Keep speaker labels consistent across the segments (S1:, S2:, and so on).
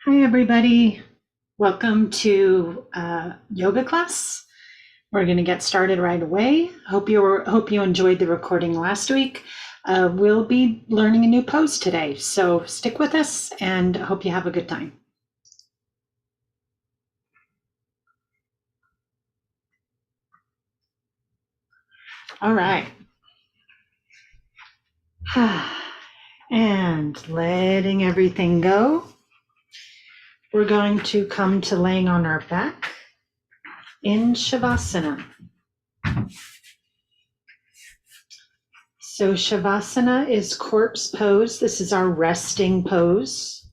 S1: Hi, everybody. Welcome to yoga class. We're going to get started right away. Hope you enjoyed the recording last week. We'll be learning a new pose today, so stick with us and hope you have a good time. All right. And letting everything go, we're going to come to laying on our back in Shavasana. So Shavasana is corpse pose. This is our resting pose.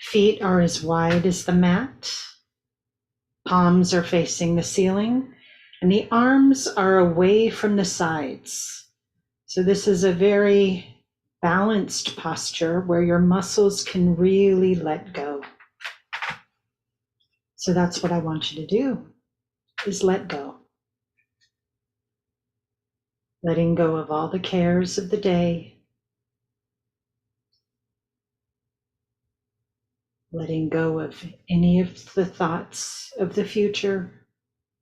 S1: Feet are as wide as the mat. Palms are facing the ceiling, and the arms are away from the sides. So this is a very balanced posture where your muscles can really let go. So that's what I want you to do, is let go. Letting go of all the cares of the day. Letting go of any of the thoughts of the future,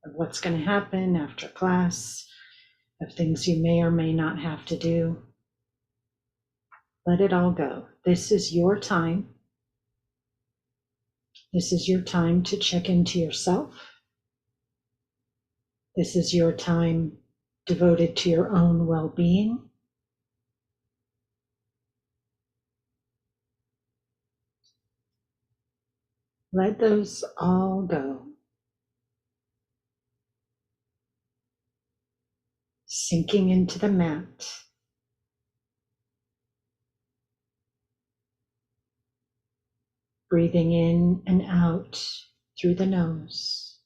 S1: of what's going to happen after class, of things you may or may not have to do. Let it all go. This is your time. This is your time to check into yourself. This is your time devoted to your own well-being. Let those all go. Sinking into the mat. Breathing in and out through the nose.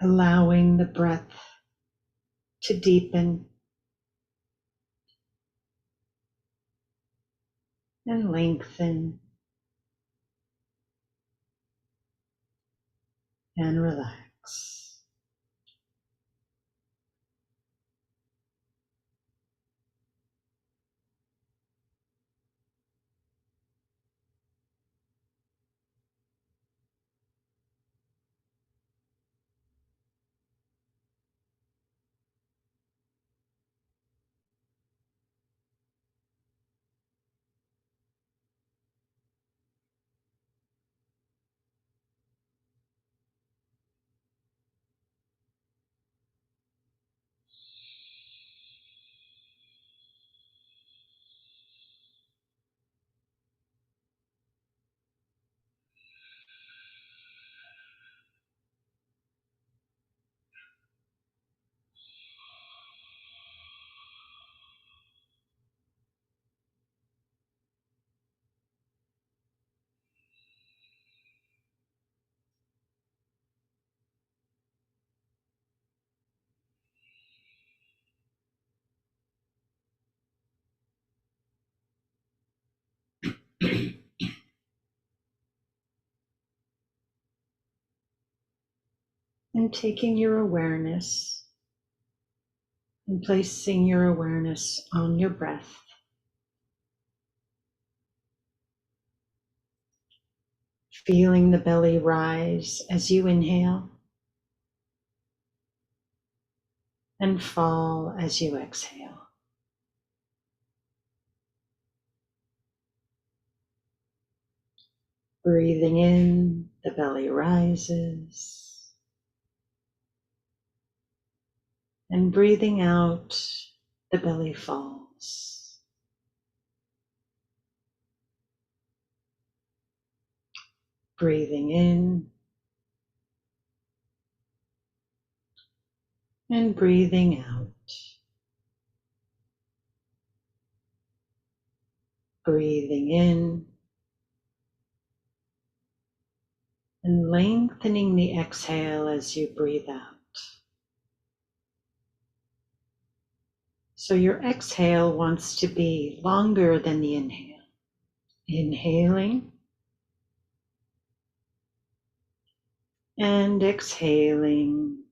S1: Allowing the breath to deepen and lengthen and relax. And taking your awareness and placing your awareness on your breath. Feeling the belly rise as you inhale and fall as you exhale. Breathing in, the belly rises. And breathing out, the belly falls. Breathing in and breathing out. Breathing in and lengthening the exhale as you breathe out. So your exhale wants to be longer than the inhale. Inhaling and exhaling.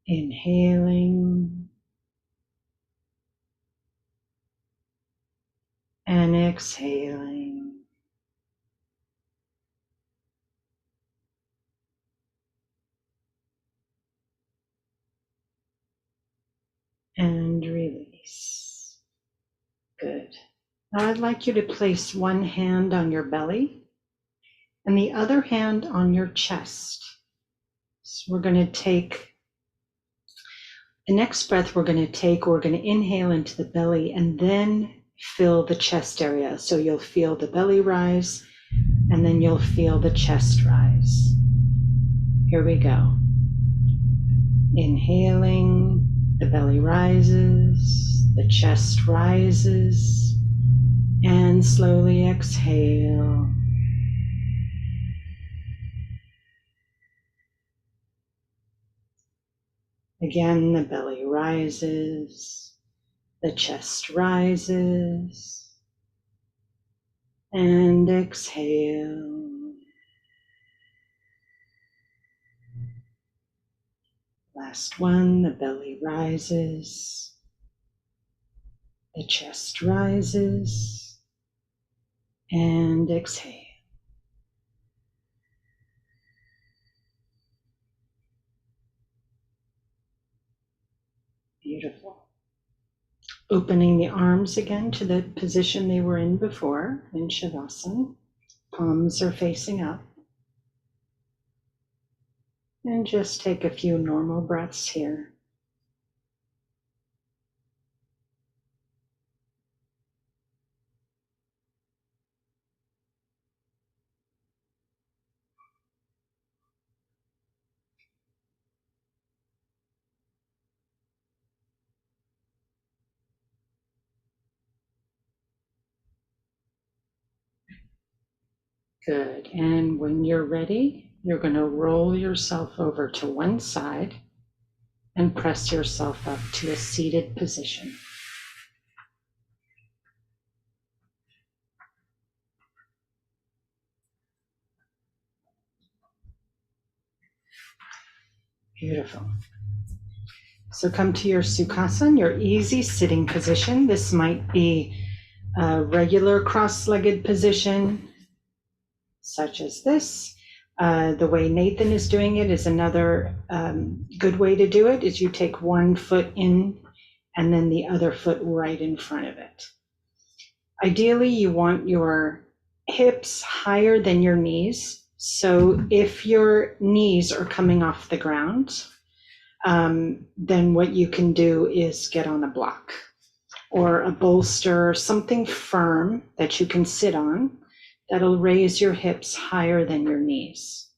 S1: Inhaling and exhaling. And release. Good. Now I'd like you to place one hand on your belly and the other hand on your chest. So we're going to take the next breath we're going to inhale into the belly and then fill the chest area. So you'll feel the belly rise and then you'll feel the chest rise. Here we go. Inhaling, the belly rises, the chest rises, and slowly exhale. Again, the belly rises, the chest rises, and exhale. Last one, the belly rises, the chest rises, and exhale. Beautiful. Opening the arms again to the position they were in before, in Shavasana. Palms are facing up. And just take a few normal breaths here. Good. And when you're ready, you're going to roll yourself over to one side and press yourself up to a seated position. Beautiful. So come to your Sukhasana, your easy sitting position. This might be a regular cross-legged position, such as this. The way Nathan is doing it is another good way to do it, is you take one foot in and then the other foot right in front of it. Ideally, you want your hips higher than your knees. So if your knees are coming off the ground, then what you can do is get on a block or a bolster, something firm that you can sit on that'll raise your hips higher than your knees.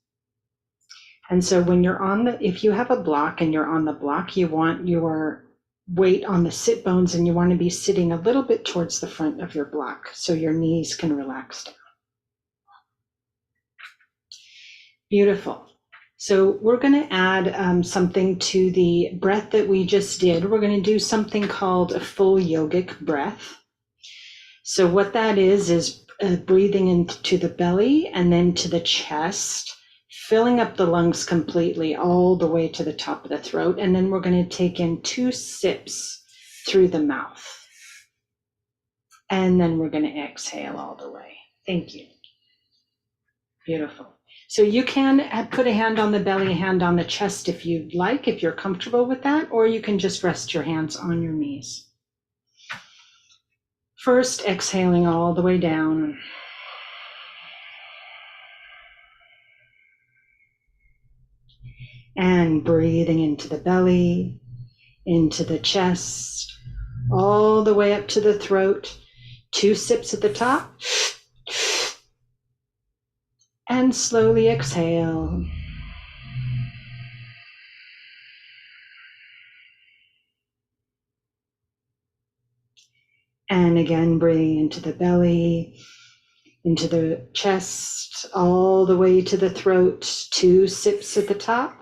S1: And so when you're if you have a block and you're on the block, you want your weight on the sit bones and you want to be sitting a little bit towards the front of your block so your knees can relax down. Beautiful. So we're going to add something to the breath that we just did. We're going to do something called a full yogic breath. So what that is breathing into the belly and then to the chest, filling up the lungs completely all the way to the top of the throat. And then we're going to take in 2 sips through the mouth. And then we're going to exhale all the way. Thank you. Beautiful. So you can put a hand on the belly, a hand on the chest if you'd like, if you're comfortable with that, or you can just rest your hands on your knees. First, exhaling all the way down. And breathing into the belly, into the chest, all the way up to the throat. 2 sips at the top. And slowly exhale. And again, breathing into the belly, into the chest, all the way to the throat. 2 sips at the top.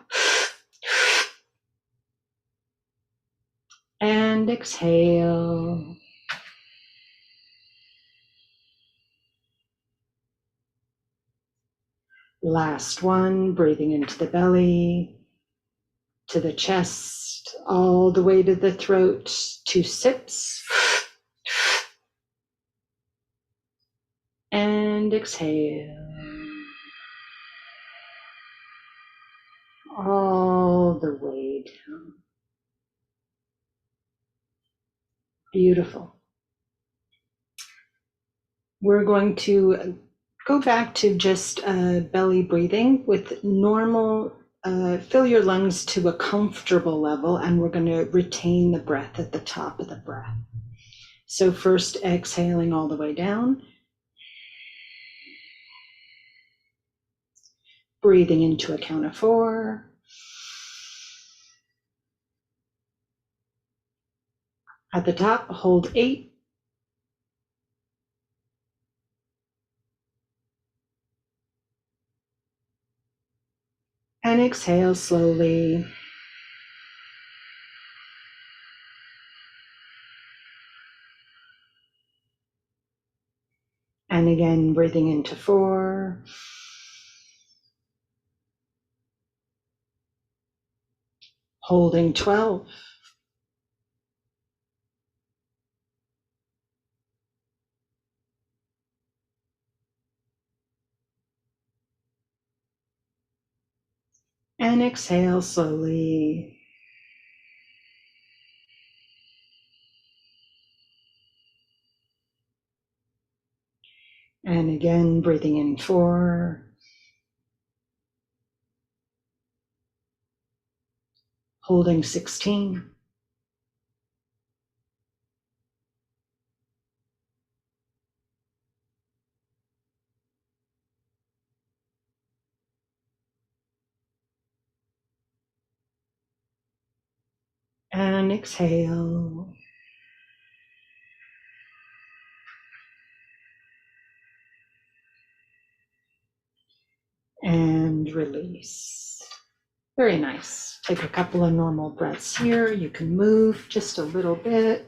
S1: And exhale. Last one, breathing into the belly, to the chest, all the way to the throat. 2 sips. And exhale. All the way down. Beautiful. We're going to go back to just belly breathing with normal, fill your lungs to a comfortable level, and we're going to retain the breath at the top of the breath. So first exhaling all the way down, breathing into a count of 4. At the top, hold 8. And exhale slowly. And again, breathing into 4. Holding 12. And exhale slowly. And again, breathing in 4. Holding 16. And exhale. And release. Very nice. Take a couple of normal breaths here. You can move just a little bit.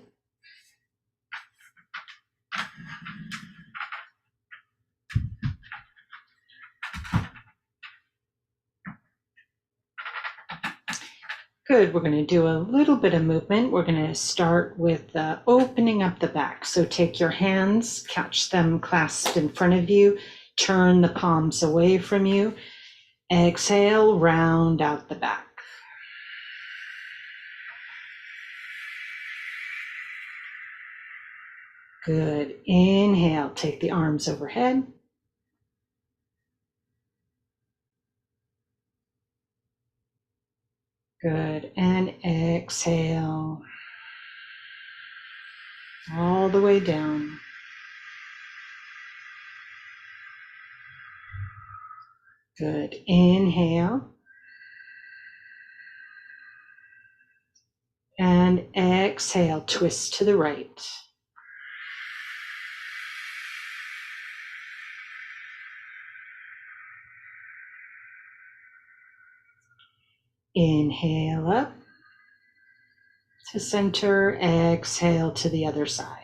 S1: Good. We're going to do a little bit of movement. We're going to start with opening up the back. So take your hands, catch them clasped in front of you, turn the palms away from you. Exhale, round out the back. Good. Inhale, take the arms overhead. Good. And exhale. All the way down. Good. Inhale. And exhale, twist to the right. Inhale up to center, exhale to the other side.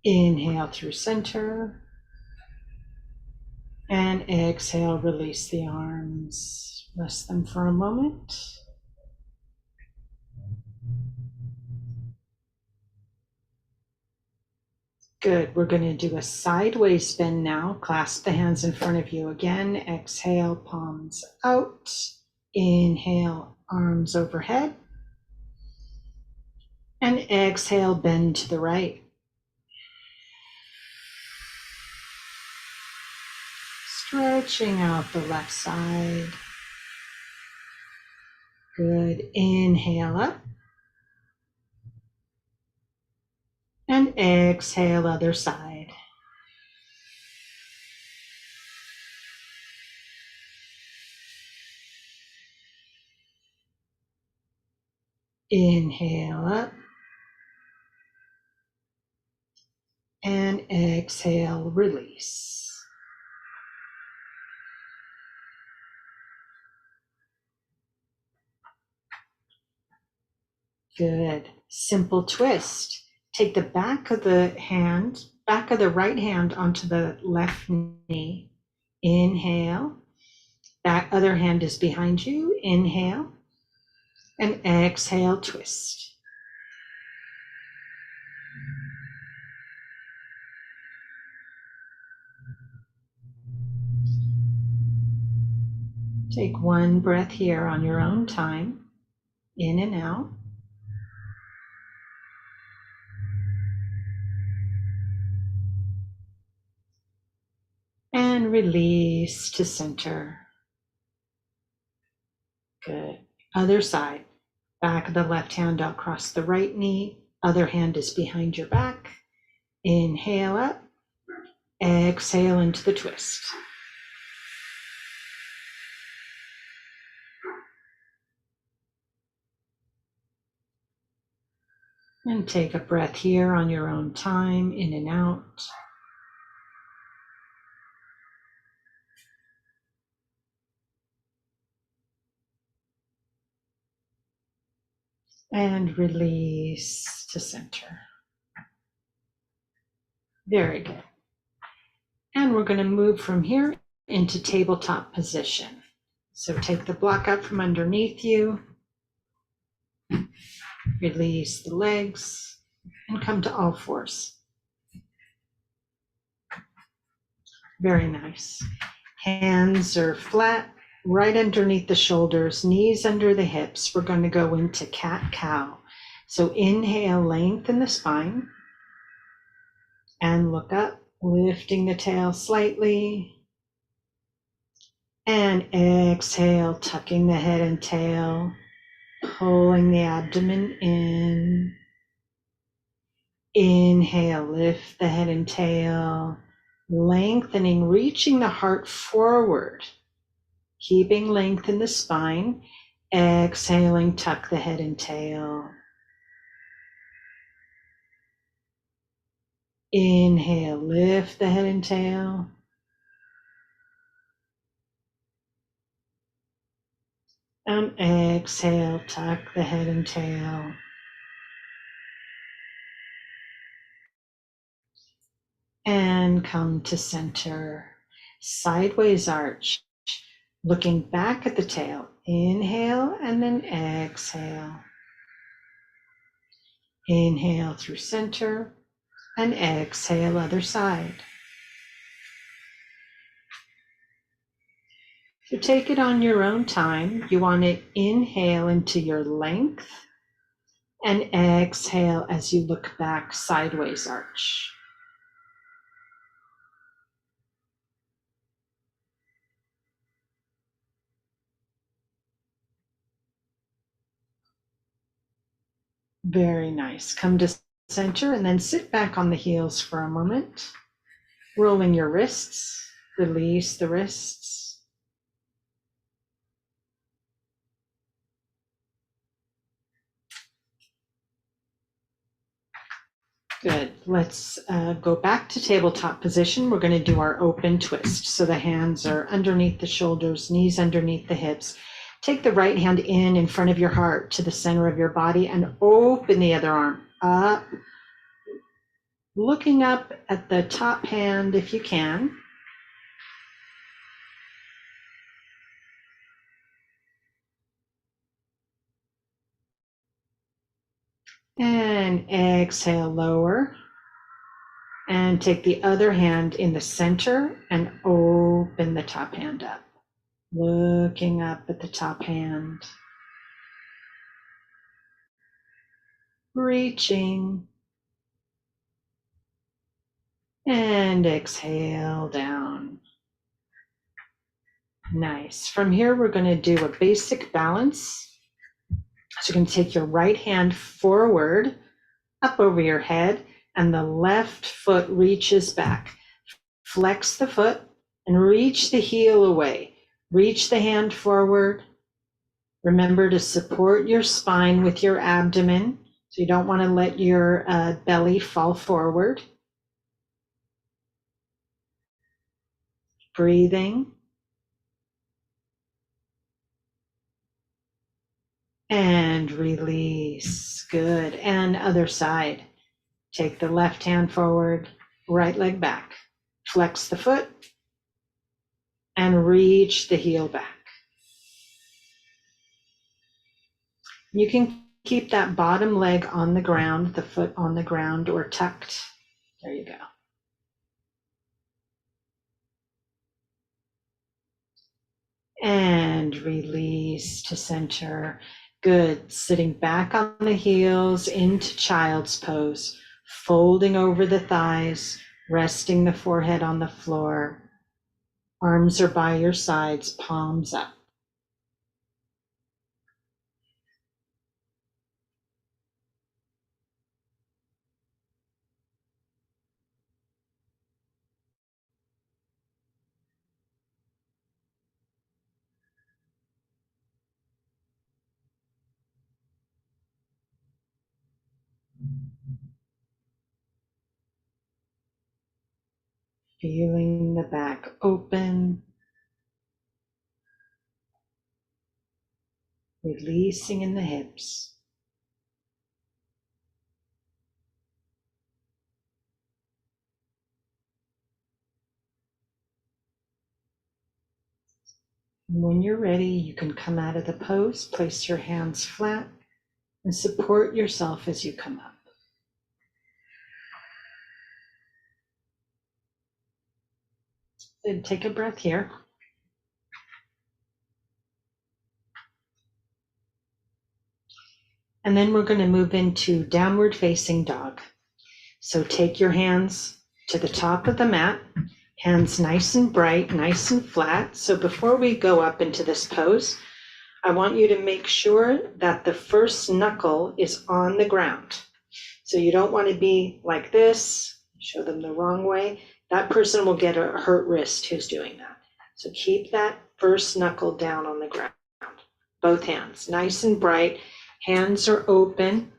S1: Inhale through center, and exhale, release the arms. Rest them for a moment. Good. We're going to do a sideways bend now. Clasp the hands in front of you again. Exhale, palms out. Inhale, arms overhead. And exhale, bend to the right. Stretching out the left side. Good. Inhale up. And exhale, other side. Inhale up. And exhale, release. Good. Simple twist. Take the back of the right hand onto the left knee. Inhale. That other hand is behind you. Inhale. And exhale, twist. Take one breath here on your own time, in and out. And release to center. Good. Other side. Back of the left hand across the right knee. Other hand is behind your back. Inhale up. Exhale into the twist. And take a breath here on your own time, in and out. And release to center. Very good. And we're going to move from here into tabletop position. So take the block out from underneath you, release the legs, and come to all fours. Very nice. Hands are flat, right underneath the shoulders, knees under the hips. We're going to go into cat-cow. So inhale, lengthen the spine, and look up, lifting the tail slightly. And exhale, tucking the head and tail, pulling the abdomen in. Inhale, lift the head and tail, lengthening, reaching the heart forward, keeping length in the spine. Exhaling, tuck the head and tail. Inhale, lift the head and tail. And exhale, tuck the head and tail. And come to center. Sideways arch, looking back at the tail. Inhale and then exhale. Inhale through center and exhale other side. So take it on your own time. You want to inhale into your length and exhale as you look back, sideways arch. Very nice. Come to center and then sit back on the heels for a moment. Rolling your wrists, release the wrists. Good. Let's go back to tabletop position. We're going to do our open twist. So the hands are underneath the shoulders, knees underneath the hips. Take the right hand in front of your heart to the center of your body and open the other arm up. Looking up at the top hand if you can. And exhale, lower. And take the other hand in the center and open the top hand up. Looking up at the top hand. Reaching. And exhale down. Nice. From here, we're going to do a basic balance. So you're going to take your right hand forward, up over your head, and the left foot reaches back. Flex the foot and reach the heel away. Reach the hand forward. Remember to support your spine with your abdomen. So you don't want to let your belly fall forward. Breathing. And release. Good. And other side. Take the left hand forward, right leg back. Flex the foot and reach the heel back. You can keep that bottom leg on the ground, the foot on the ground or tucked. There you go. And release to center. Good. Sitting back on the heels into child's pose, folding over the thighs, resting the forehead on the floor. Arms are by your sides, palms up. Feeling the back open, releasing in the hips. And when you're ready, you can come out of the pose, place your hands flat, and support yourself as you come up. Then take a breath here. And then we're going to move into downward facing dog. So take your hands to the top of the mat, hands nice and bright, nice and flat. So before we go up into this pose, I want you to make sure that the first knuckle is on the ground. So you don't want to be like this, show them the wrong way. That person will get a hurt wrist who's doing that. So keep that first knuckle down on the ground. Both hands, nice and bright. Hands are open,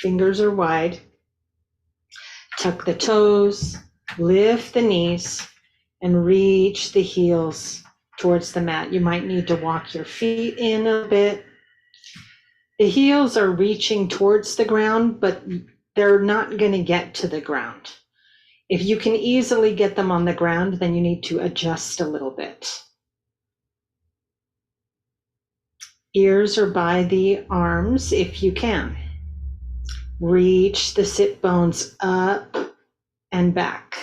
S1: fingers are wide. Tuck the toes, lift the knees, and reach the heels towards the mat. You might need to walk your feet in a bit. The heels are reaching towards the ground, but they're not going to get to the ground. If you can easily get them on the ground, then you need to adjust a little bit. Ears are by the arms if you can. Reach the sit bones up and back.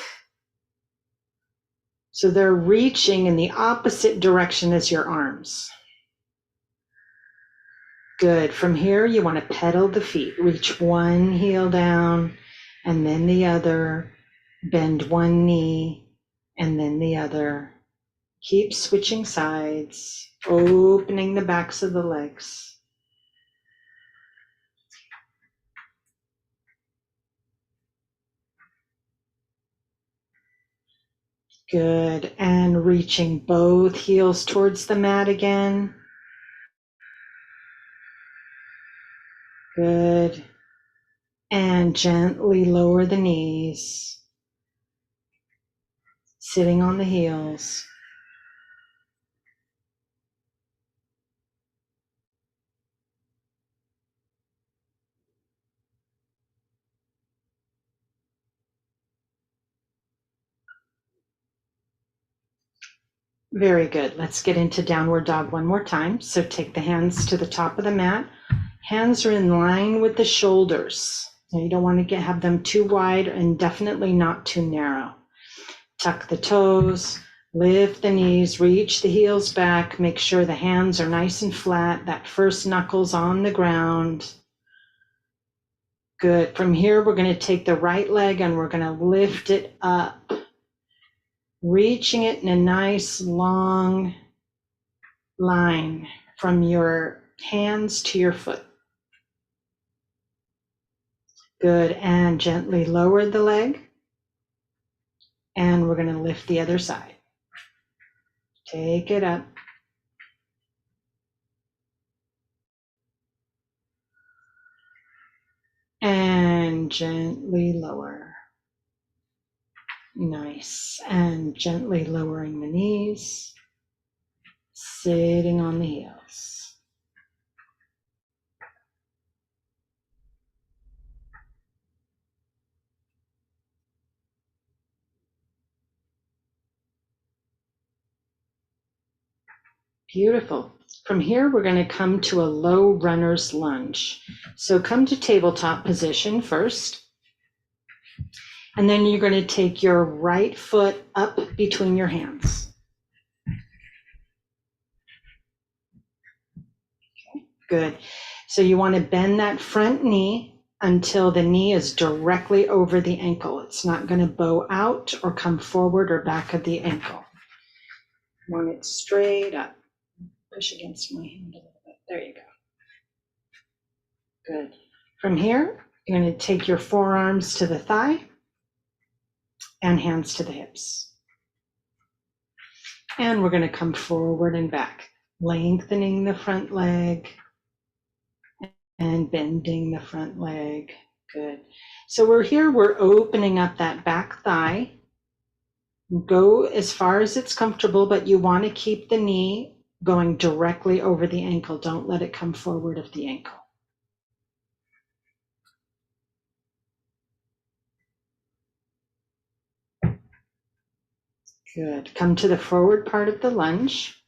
S1: So they're reaching in the opposite direction as your arms. Good. From here, you want to pedal the feet. Reach one heel down and then the other. Bend one knee and then the other. Keep switching sides, opening the backs of the legs. Good. And reaching both heels towards the mat again. Good. And gently lower the knees. Sitting on the heels. Very good. Let's get into downward dog one more time. So take the hands to the top of the mat. Hands are in line with the shoulders. Now you don't want to have them too wide and definitely not too narrow. Tuck the toes, lift the knees, reach the heels back. Make sure the hands are nice and flat. That first knuckle's on the ground. Good. From here, we're going to take the right leg and we're going to lift it up, reaching it in a nice long line from your hands to your foot. Good. And gently lower the leg. And we're going to lift the other side. Take it up. And gently lower. Nice. And gently lowering the knees. Sitting on the heels. Beautiful. From here, we're going to come to a low runner's lunge. So come to tabletop position first. And then you're going to take your right foot up between your hands. Okay, good. So you want to bend that front knee until the knee is directly over the ankle. It's not going to bow out or come forward or back of the ankle. You want it straight up. Push against my hand a little bit. There you go. Good. From here, you're going to take your forearms to the thigh and hands to the hips. And we're going to come forward and back, lengthening the front leg and bending the front leg. Good. So we're opening up that back thigh. Go as far as it's comfortable, but you want to keep the knee going directly over the ankle. Don't let it come forward of the ankle. Good. Come to the forward part of the lunge.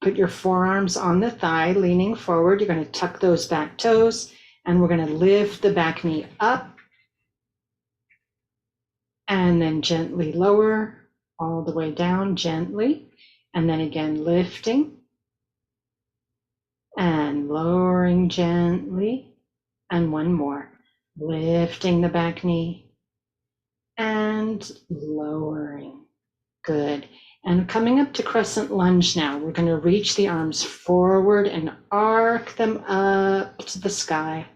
S1: Put your forearms on the thigh, leaning forward. You're going to tuck those back toes, and we're going to lift the back knee up and then gently lower all the way down gently. And then again, lifting and lowering gently. And one more, lifting the back knee and lowering. Good. And coming up to crescent lunge now, we're going to reach the arms forward and arc them up to the sky.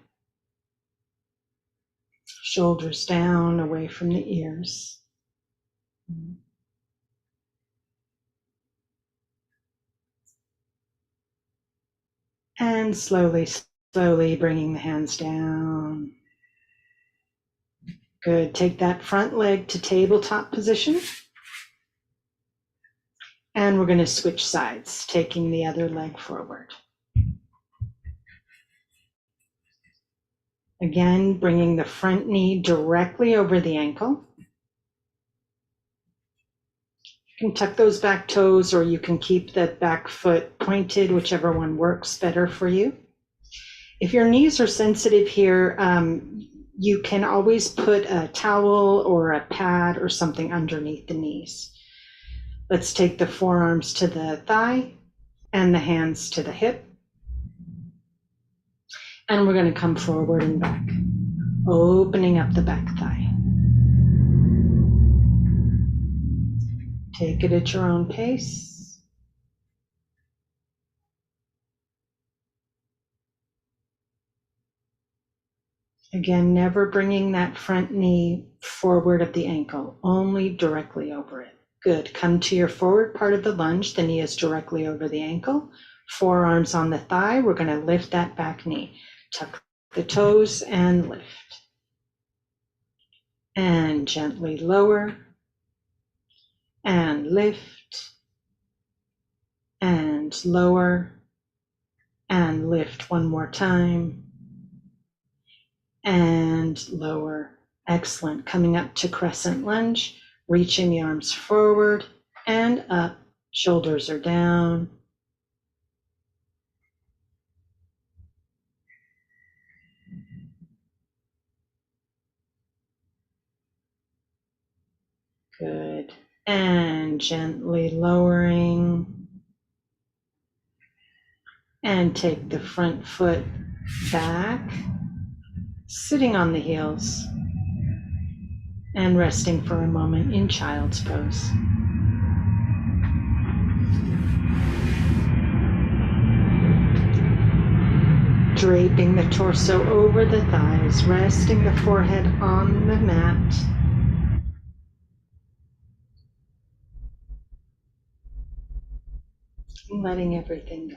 S1: Shoulders down, away from the ears. And slowly, slowly bringing the hands down. Good. Take that front leg to tabletop position. And we're going to switch sides, taking the other leg forward. Again, bringing the front knee directly over the ankle. You can tuck those back toes, or you can keep the back foot pointed, whichever one works better for you. If your knees are sensitive here, you can always put a towel or a pad or something underneath the knees. Let's take the forearms to the thigh and the hands to the hip. And we're going to come forward and back, opening up the back thigh. Take it at your own pace. Again, never bringing that front knee forward of the ankle, only directly over it. Good. Come to your forward part of the lunge. The knee is directly over the ankle. Forearms on the thigh. We're going to lift that back knee. Tuck the toes and lift. And gently lower. And lift. And lower. And lift one more time. And lower. Excellent. Coming up to crescent lunge. Reaching the arms forward and up, shoulders are down. Good. And gently lowering. And take the front foot back, sitting on the heels, and resting for a moment in child's pose. Draping the torso over the thighs, resting the forehead on the mat. And letting everything go.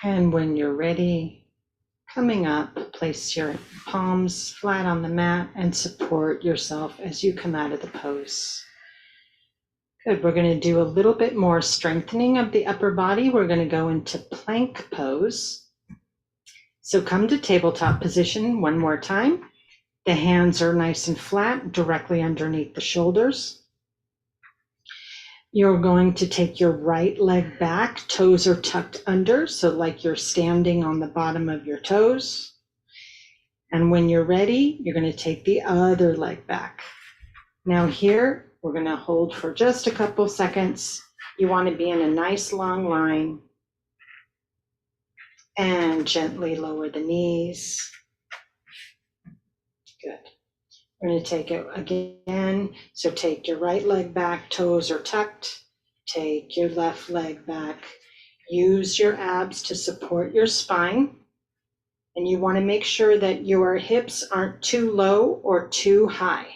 S1: And when you're ready, coming up, place your palms flat on the mat and support yourself as you come out of the pose. Good. We're going to do a little bit more strengthening of the upper body. We're going to go into plank pose. So come to tabletop position one more time. The hands are nice and flat, directly underneath the shoulders. You're going to take your right leg back, toes are tucked under, so like you're standing on the bottom of your toes. And when you're ready, you're going to take the other leg back. Now here, we're going to hold for just a couple seconds. You want to be in a nice long line and gently lower the knees. Good. We're going to take it again. So take your right leg back, toes are tucked. Take your left leg back. Use your abs to support your spine. And you want to make sure that your hips aren't too low or too high.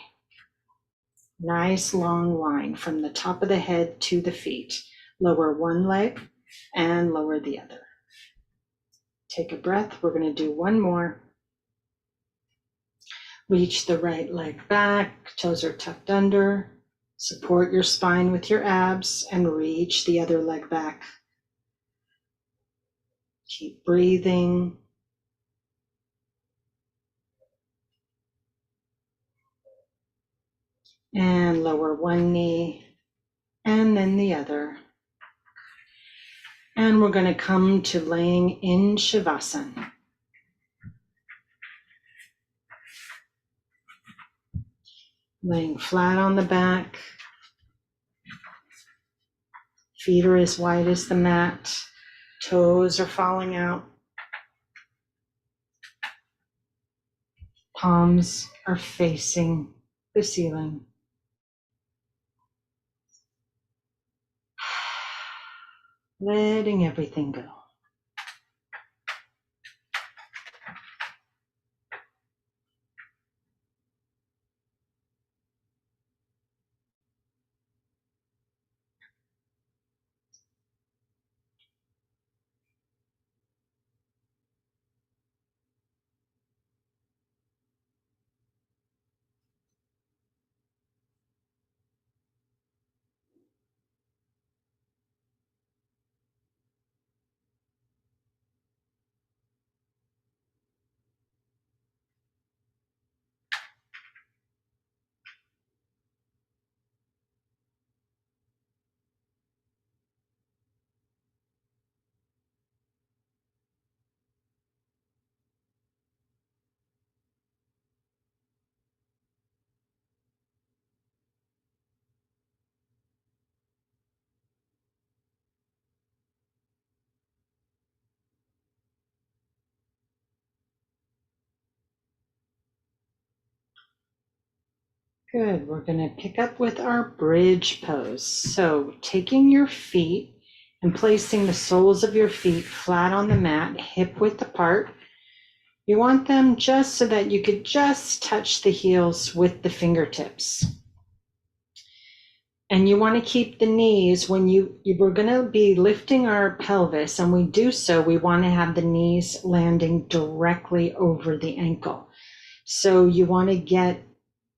S1: Nice long line from the top of the head to the feet. Lower one leg and lower the other. Take a breath. We're going to do one more. Reach the right leg back, toes are tucked under. Support your spine with your abs and reach the other leg back. Keep breathing. And lower one knee and then the other. And we're going to come to laying in Shavasana. Laying flat on the back. Feet are as wide as the mat. Toes are falling out. Palms are facing the ceiling. Letting everything go. Good. We're going to pick up with our bridge pose. So taking your feet and placing the soles of your feet flat on the mat, hip width apart. You want them just so that you could just touch the heels with the fingertips. And you want to keep the knees when we're going to be lifting our pelvis, and we do so, we want to have the knees landing directly over the ankle. So you want to get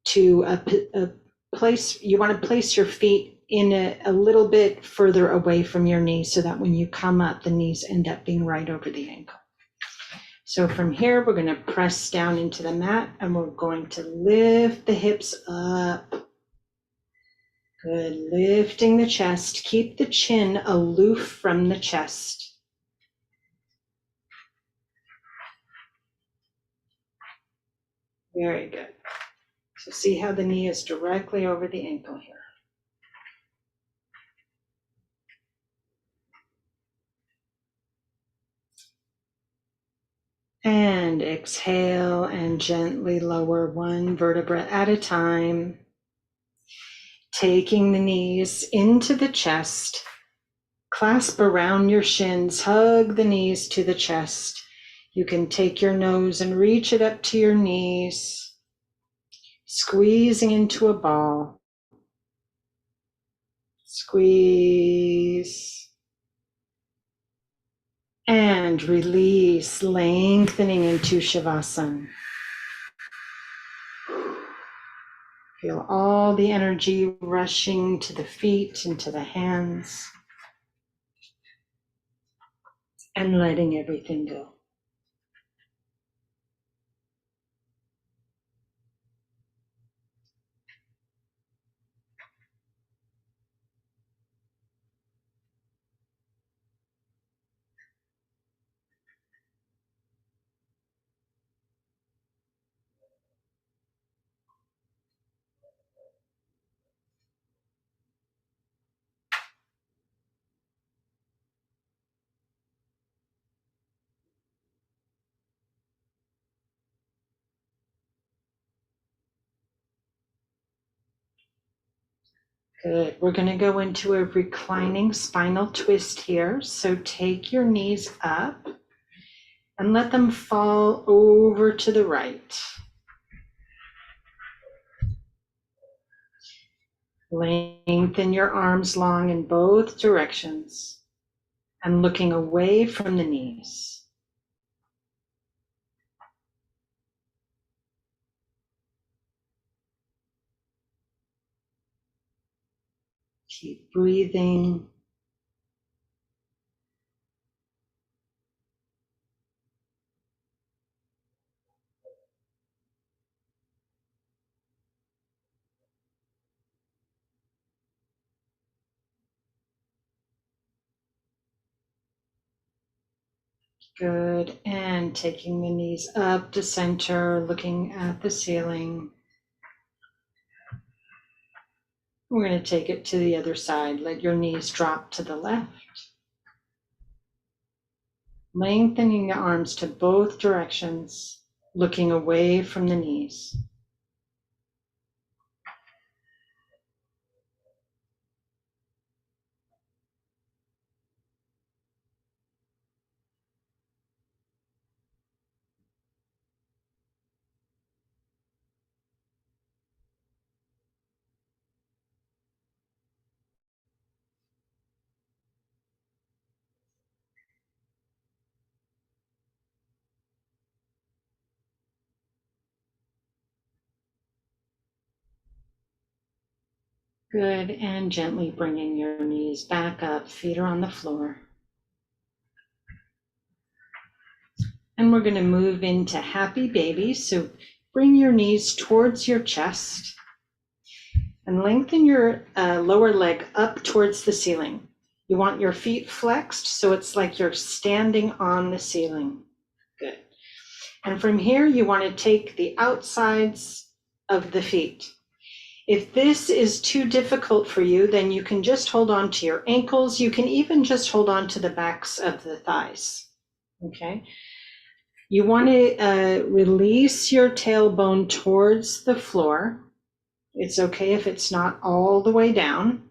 S1: to a place, you want to place your feet in a little bit further away from your knees so that when you come up, the knees end up being right over the ankle. So from here, we're going to press down into the mat and we're going to lift the hips up. Good. Lifting the chest. Keep the chin aloof from the chest. Very good. So see how the knee is directly over the ankle here. And exhale and gently lower one vertebra at a time. Taking the knees into the chest. Clasp around your shins, hug the knees to the chest. You can take your nose and reach it up to your knees, squeezing into a ball. Squeeze And release, lengthening into Shavasana. Feel all the energy rushing to the feet and to the hands and letting everything go. Good. We're going to go into a reclining spinal twist here. So take your knees up and let them fall over to the right. Lengthen your arms long in both directions and looking away from the knees. Keep breathing. Good. And taking the knees up to center, looking at the ceiling. We're going to take it to the other side. Let your knees drop to the left. Lengthening the arms to both directions, looking away from the knees. Good, and gently bringing your knees back up, feet are on the floor. And we're going to move into happy baby. So bring your knees towards your chest and lengthen your lower leg up towards the ceiling. You want your feet flexed, so it's like you're standing on the ceiling. Good. And from here, you want to take the outsides of the feet. If this is too difficult for you, then you can just hold on to your ankles. You can even just hold on to the backs of the thighs, okay? You want to release your tailbone towards the floor. It's okay if it's not all the way down,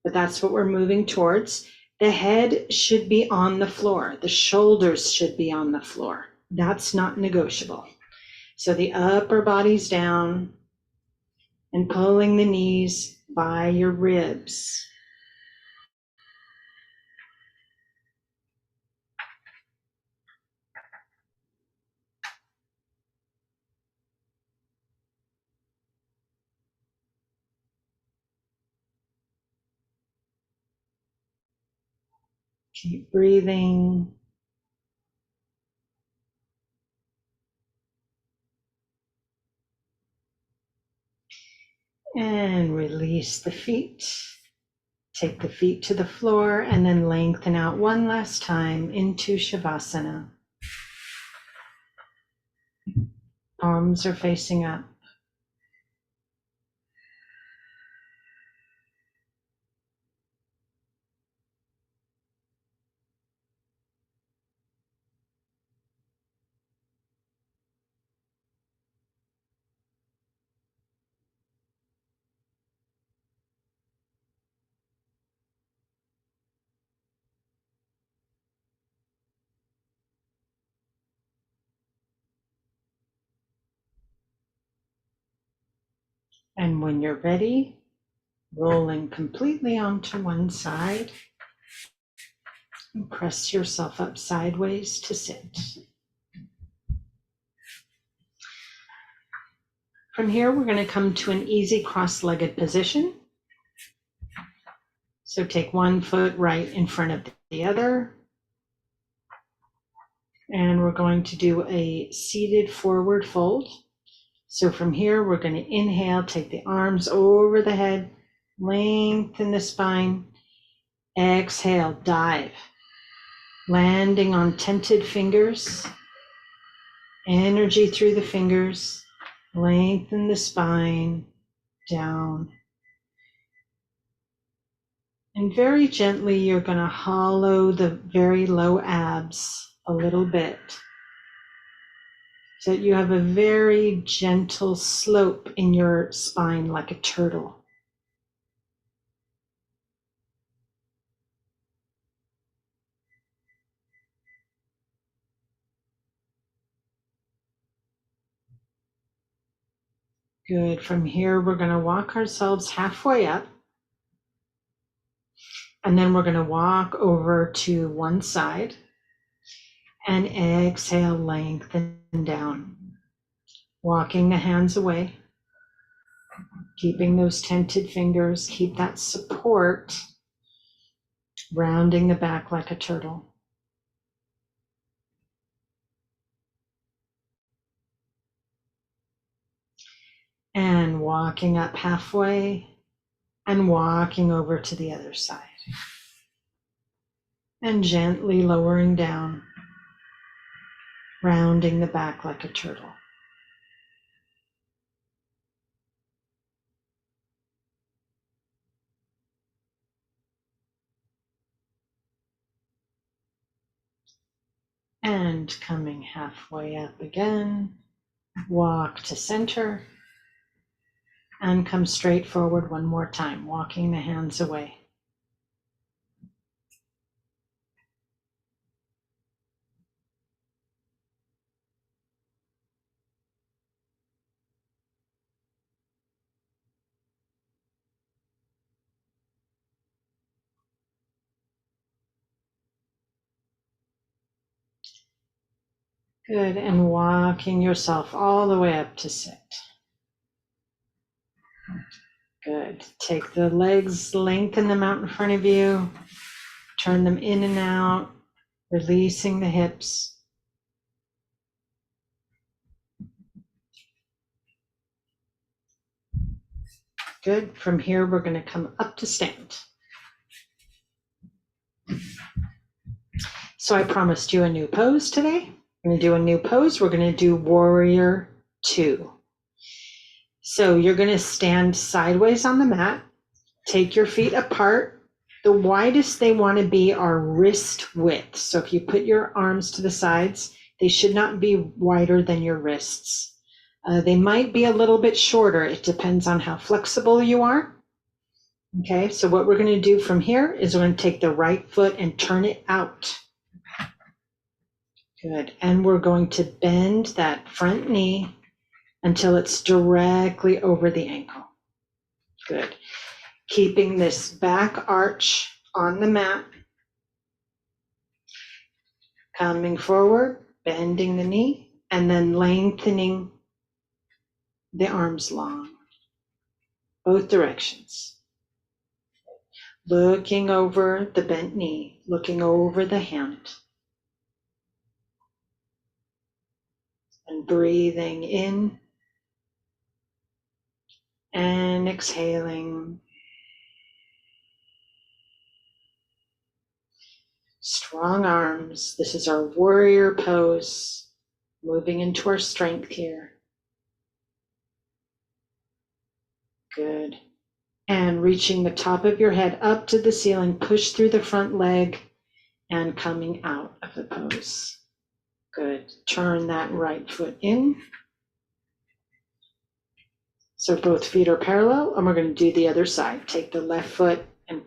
S1: but that's what we're moving towards. The head should be on the floor. The shoulders should be on the floor. That's not negotiable. So the upper body's down, and pulling the knees by your ribs. Keep breathing. And release the feet. Take the feet to the floor and then lengthen out one last time into Shavasana. Palms are facing up. And when you're ready, rolling completely onto one side, And press yourself up sideways to sit. From here, we're going to come to an easy cross-legged position. So take one foot right in front of the other. And we're going to do a seated forward fold. So from here, we're going to inhale, take the arms over the head, lengthen the spine. Exhale, dive, landing on tented fingers. Energy through the fingers, lengthen the spine, down. And very gently, you're going to hollow the very low abs a little bit so that you have a very gentle slope in your spine like a turtle. Good. From here, we're going to walk ourselves halfway up. And then we're going to walk over to one side and exhale, lengthen down. Walking the hands away, keeping those tented fingers, keep that support, rounding the back like a turtle. And walking up halfway and walking over to the other side. And gently lowering down, rounding the back like a turtle. And coming halfway up again, walk to center and come straight forward one more time, walking the hands away. Good, and walking yourself all the way up to sit. Good. Take the legs, lengthen them out in front of you, turn them in and out, releasing the hips. Good. From here, we're going to come up to stand. So I promised you a new pose today. We're going to do a new pose. We're going to do Warrior 2. So you're going to stand sideways on the mat, take your feet apart. The widest they want to be are wrist width. So if you put your arms to the sides, they should not be wider than your wrists. They might be a little bit shorter. It depends on how flexible you are. Okay, so what we're going to do from here is we're going to take the right foot and turn it out. Good. And we're going to bend that front knee until it's directly over the ankle. Good. Keeping this back arch on the mat. Coming forward, bending the knee, and then lengthening the arms long, both directions. Looking over the bent knee, looking over the hand. And breathing in and exhaling. Strong arms. This is our warrior pose. Moving into our strength here. Good. And reaching the top of your head up to the ceiling, push through the front leg and coming out of the pose. Good. Turn that right foot in. So both feet are parallel, and we're going to do the other side. Take the left foot and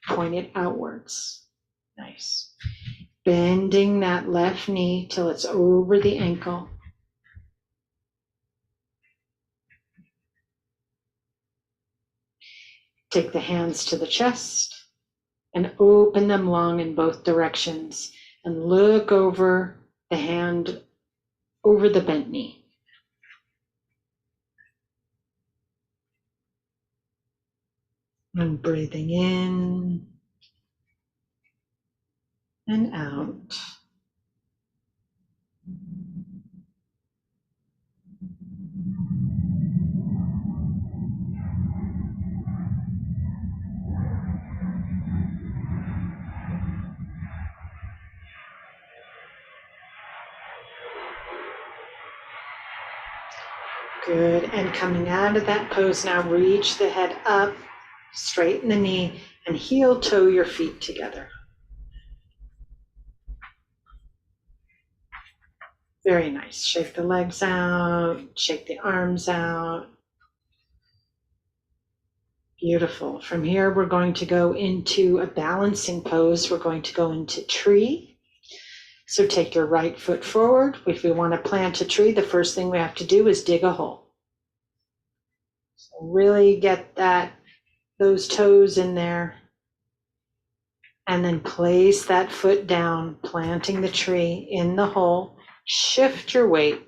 S1: point it outwards. Nice. Bending that left knee till it's over the ankle. Take the hands to the chest and open them long in both directions and look over the hand, over the bent knee. And breathing in and out. Good. And coming out of that pose now, reach the head up, straighten the knee, and heel toe your feet together. Very nice. Shake the legs out, shake the arms out. Beautiful. From here, we're going to go into a balancing pose. We're going to go into tree. So take your right foot forward. If we want to plant a tree, the first thing we have to do is dig a hole. So really get those toes in there. And then place that foot down, planting the tree in the hole. Shift your weight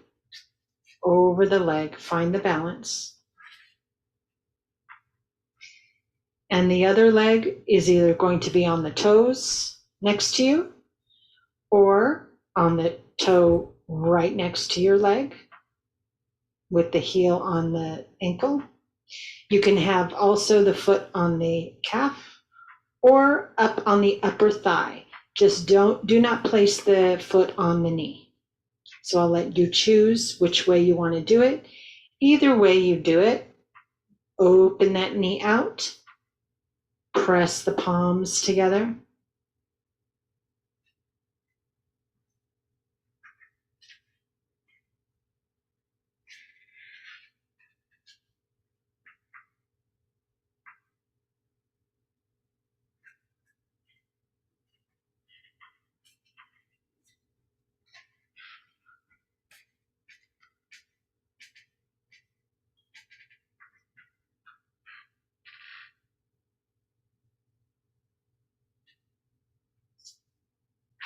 S1: over the leg. Find the balance. And the other leg is either going to be on the toes next to you or on the toe right next to your leg with the heel on the ankle. You can have also the foot on the calf or up on the upper thigh. Just do not place the foot on the knee. So I'll let you choose which way you want to do it. Either way you do it, open that knee out. Press the palms together.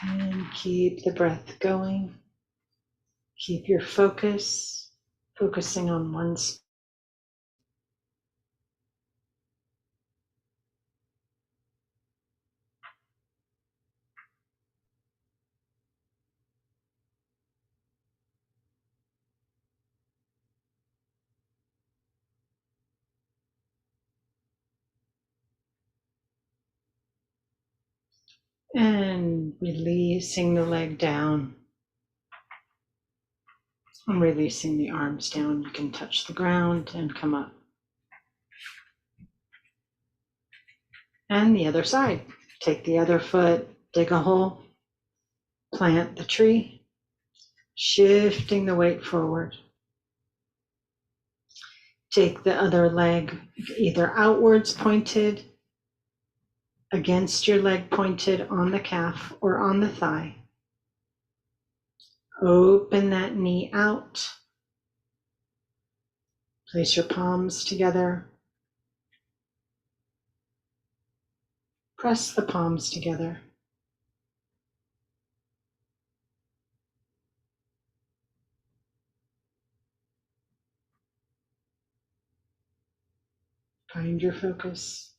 S1: And keep the breath going. Keep your focus, focusing on one spot. And releasing the leg down. And releasing the arms down. You can touch the ground and come up. And the other side. Take the other foot, dig a hole, plant the tree, shifting the weight forward. Take the other leg either outwards pointed, against your leg pointed on the calf or on the thigh. Open that knee out. Place your palms together. Press the palms together. Find your focus.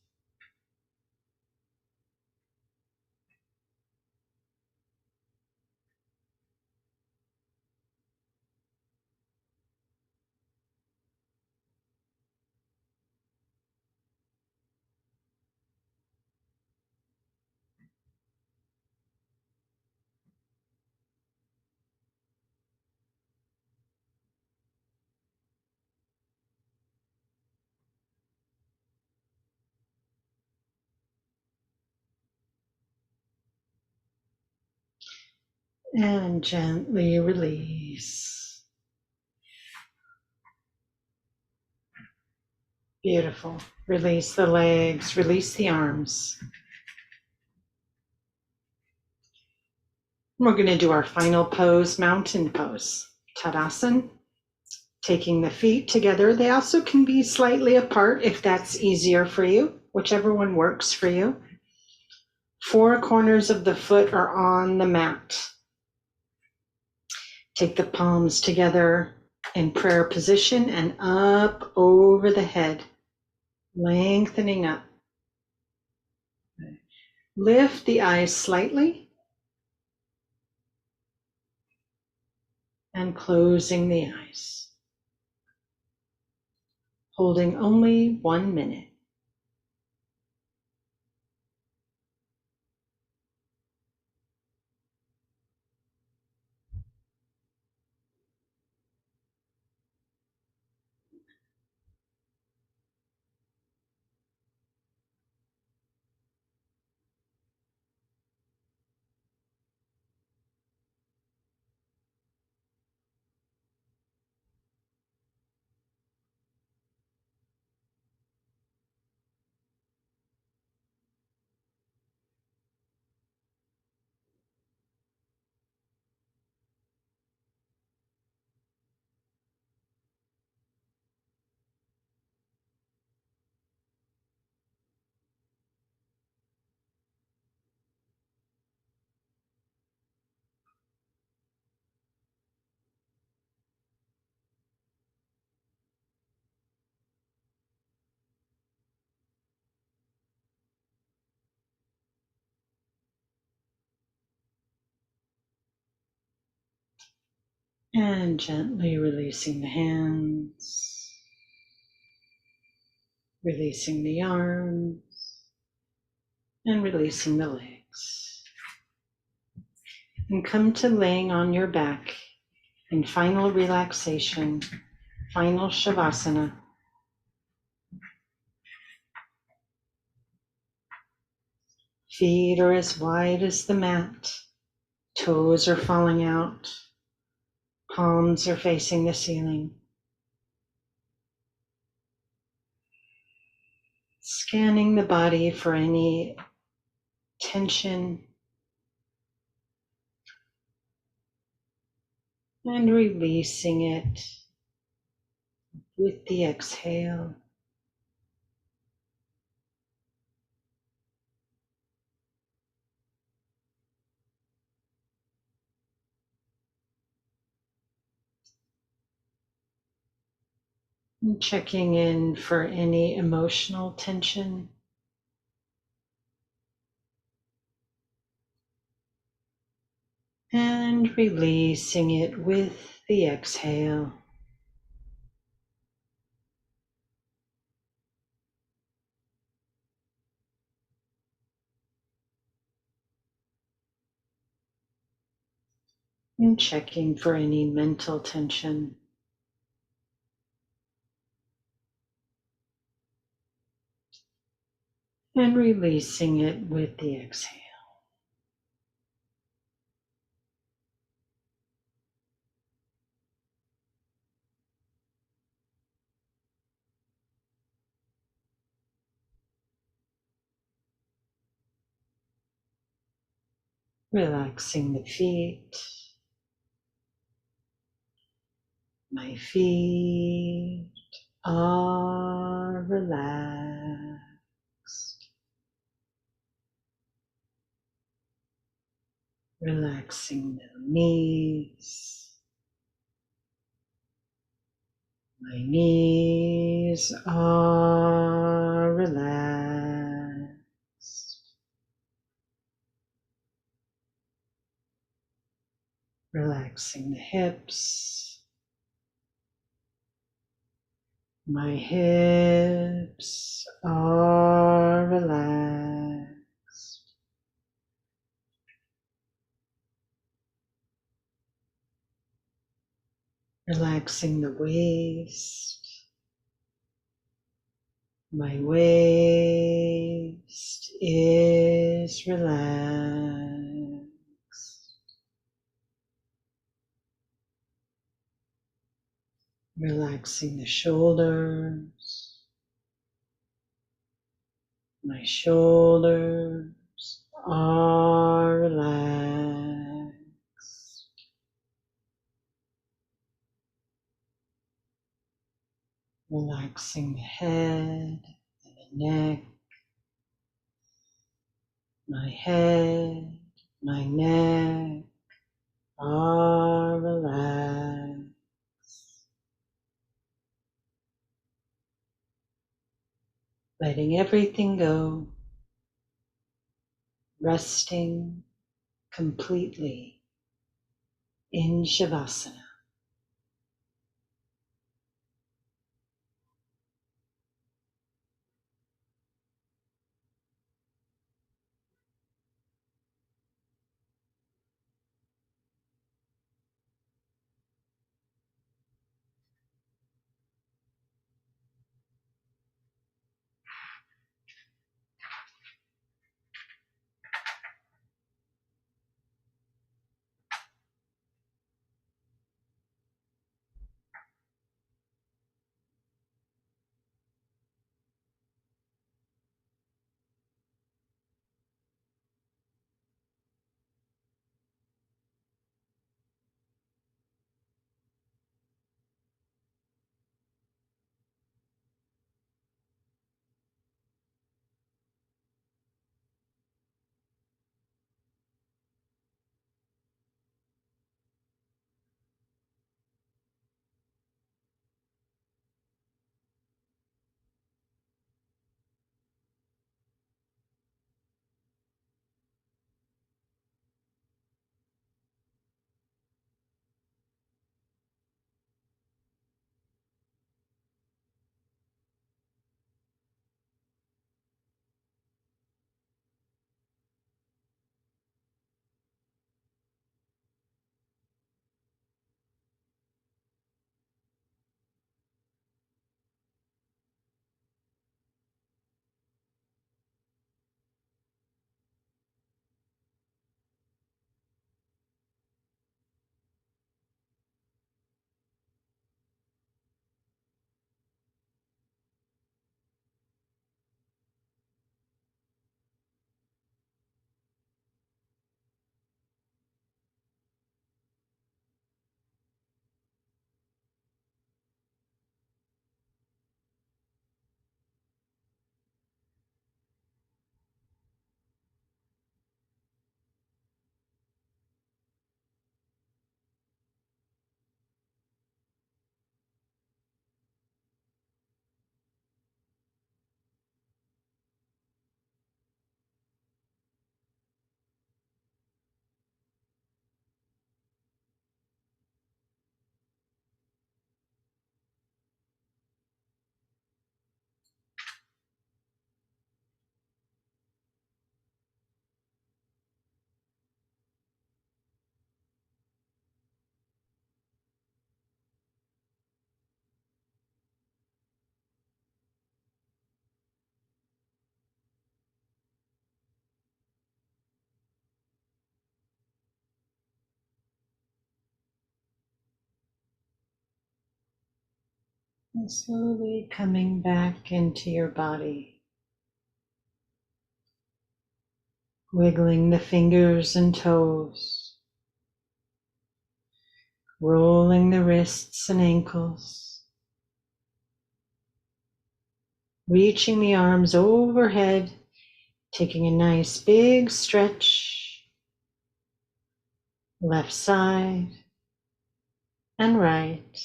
S1: And gently release. Beautiful. Release the legs, release the arms. We're going to do our final pose, mountain pose, Tadasana. Taking the feet together. They also can be slightly apart if that's easier for you, whichever one works for you. 4 corners of the foot are on the mat. Take the palms together in prayer position and up over the head, lengthening up. Lift the eyes slightly and closing the eyes. Holding only 1 minute. And gently releasing the hands, releasing the arms, and releasing the legs. And come to laying on your back in final relaxation, final Shavasana. Feet are as wide as the mat, toes are falling out, palms are facing the ceiling. Scanning the body for any tension and releasing it with the exhale. And checking in for any emotional tension. And releasing it with the exhale. And checking for any mental tension. And releasing it with the exhale. Relaxing the feet. My feet are relaxed. Relaxing the knees. My knees are relaxed. Relaxing the hips. My hips are relaxed. Relaxing the waist. My waist is relaxed. Relaxing the shoulders. My shoulders are relaxed. Relaxing the head and the neck, My head, my neck are relaxed. Letting everything go, resting completely in Shavasana. And slowly coming back into your body, wiggling the fingers and toes, rolling the wrists and ankles, reaching the arms overhead, taking a nice big stretch, left side and right,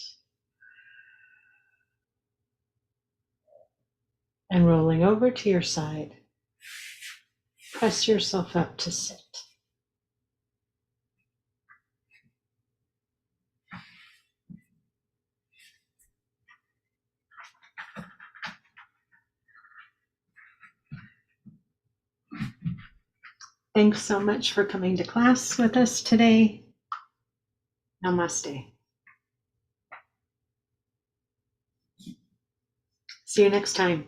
S1: and rolling over to your side. Press yourself up to sit. Thanks so much for coming to class with us today. Namaste. See you next time.